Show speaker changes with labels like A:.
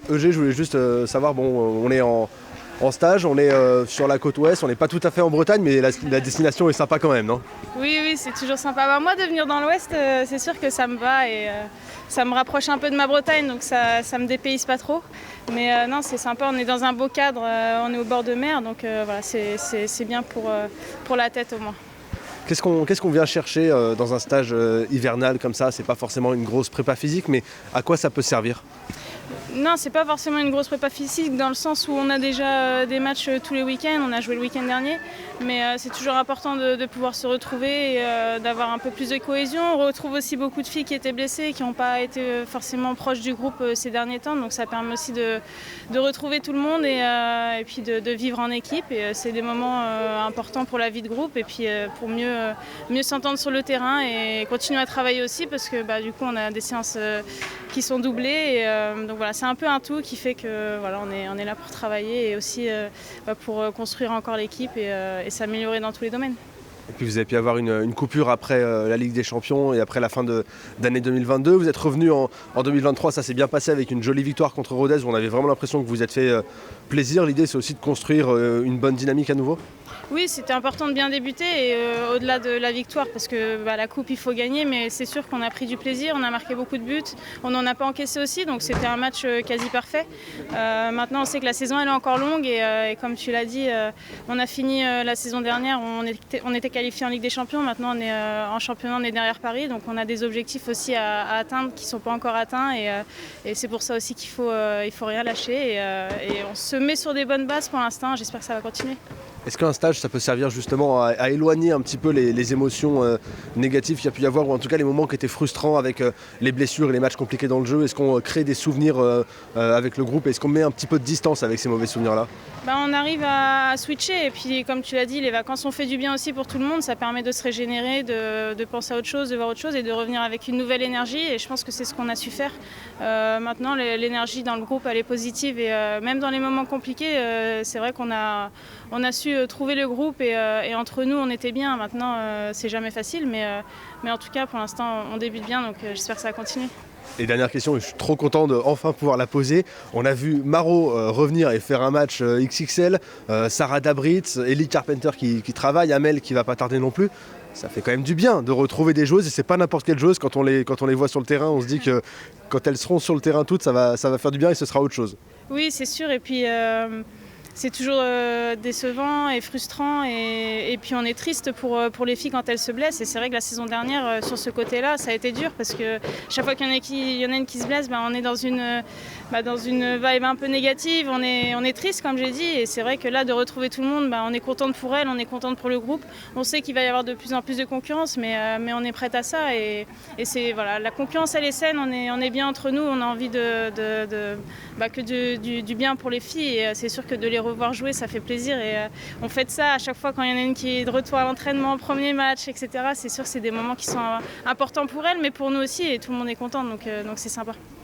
A: EG, je voulais juste savoir, bon, on est en stage, on est sur la côte ouest, on n'est pas tout à fait en Bretagne, mais la destination est sympa quand même, non?
B: Oui, oui, c'est toujours sympa. Bah, moi, de venir dans l'Ouest, c'est sûr que ça me va et ça me rapproche un peu de ma Bretagne, donc ça me dépayse pas trop. Mais non, c'est sympa, on est dans un beau cadre, on est au bord de mer, donc voilà, c'est bien pour la tête au moins.
A: Qu'est-ce qu'on vient chercher dans un stage hivernal comme ça? C'est pas forcément une grosse prépa physique, mais à quoi ça peut servir?
B: Non, c'est pas forcément une grosse prépa physique dans le sens où on a déjà des matchs tous les week-ends, on a joué le week-end dernier, mais c'est toujours important de pouvoir se retrouver et d'avoir un peu plus de cohésion. On retrouve aussi beaucoup de filles qui étaient blessées, qui n'ont pas été forcément proches du groupe ces derniers temps, donc ça permet aussi de retrouver tout le monde et puis de vivre en équipe. Et c'est des moments importants pour la vie de groupe et puis pour mieux s'entendre sur le terrain et continuer à travailler aussi parce que du coup on a des séances qui sont doublées. Donc voilà, c'est un peu un tout qui fait que voilà, on est là pour travailler et aussi pour construire encore l'équipe et s'améliorer dans tous les domaines.
A: Et puis vous avez pu avoir une coupure après la Ligue des Champions et après la fin d'année 2022. Vous êtes revenu en 2023, ça s'est bien passé avec une jolie victoire contre Rodez où on avait vraiment l'impression que vous êtes fait plaisir. L'idée c'est aussi de construire une bonne dynamique à nouveau.
B: Oui, c'était important de bien débuter et au-delà de la victoire parce que la coupe il faut gagner, mais c'est sûr qu'on a pris du plaisir, on a marqué beaucoup de buts, on n'en a pas encaissé aussi, donc c'était un match quasi parfait. Maintenant on sait que la saison elle est encore longue et comme tu l'as dit, on a fini la saison dernière, on était qualifié en Ligue des Champions, maintenant on est en championnat, on est derrière Paris, donc on a des objectifs aussi à atteindre qui ne sont pas encore atteints et c'est pour ça aussi qu'il faut rien lâcher et on se met sur des bonnes bases pour l'instant, j'espère que ça va continuer.
A: Est-ce qu'un stage, ça peut servir justement à éloigner un petit peu les émotions négatives qu'il y a pu y avoir, ou en tout cas les moments qui étaient frustrants avec les blessures et les matchs compliqués dans le jeu? Est-ce qu'on crée des souvenirs avec le groupe? Est-ce qu'on met un petit peu de distance avec ces mauvais souvenirs-là?
B: On arrive à switcher et puis comme tu l'as dit, les vacances ont fait du bien aussi pour tout le monde. Ça permet de se régénérer, de penser à autre chose, de voir autre chose et de revenir avec une nouvelle énergie. Et je pense que c'est ce qu'on a su faire. Maintenant, l'énergie dans le groupe, elle est positive et même dans les moments compliqués, c'est vrai qu'on a su trouver le groupe et entre nous, on était bien. Maintenant, c'est jamais facile, mais en tout cas, pour l'instant, on débute bien, donc j'espère que ça va continuer.
A: Et dernière question, je suis trop content de enfin pouvoir la poser. On a vu Maro revenir et faire un match XXL, Sarah Dabritz, Ellie Carpenter qui travaille, Amel qui va pas tarder non plus. Ça fait quand même du bien de retrouver des joueuses et c'est pas n'importe quelle joueuse quand on les voit sur le terrain, on se dit que quand elles seront sur le terrain toutes, ça va faire du bien et ce sera autre chose.
B: Oui, c'est sûr et puis c'est toujours décevant et frustrant et puis on est triste pour les filles quand elles se blessent et c'est vrai que la saison dernière sur ce côté-là ça a été dur parce que chaque fois qu'il y en a une qui se blesse, on est dans une vibe un peu négative, on est triste comme j'ai dit et c'est vrai que là de retrouver tout le monde, on est contente pour elles, on est contente pour le groupe, on sait qu'il va y avoir de plus en plus de concurrence mais on est prête à ça et c'est voilà, la concurrence elle est saine, on est bien entre nous, on a envie que du bien pour les filles et c'est sûr que de les revoir jouer, ça fait plaisir et on fête ça à chaque fois quand il y en a une qui est de retour à l'entraînement, premier match, etc. C'est sûr que c'est des moments qui sont importants pour elles, mais pour nous aussi et tout le monde est content, donc c'est sympa.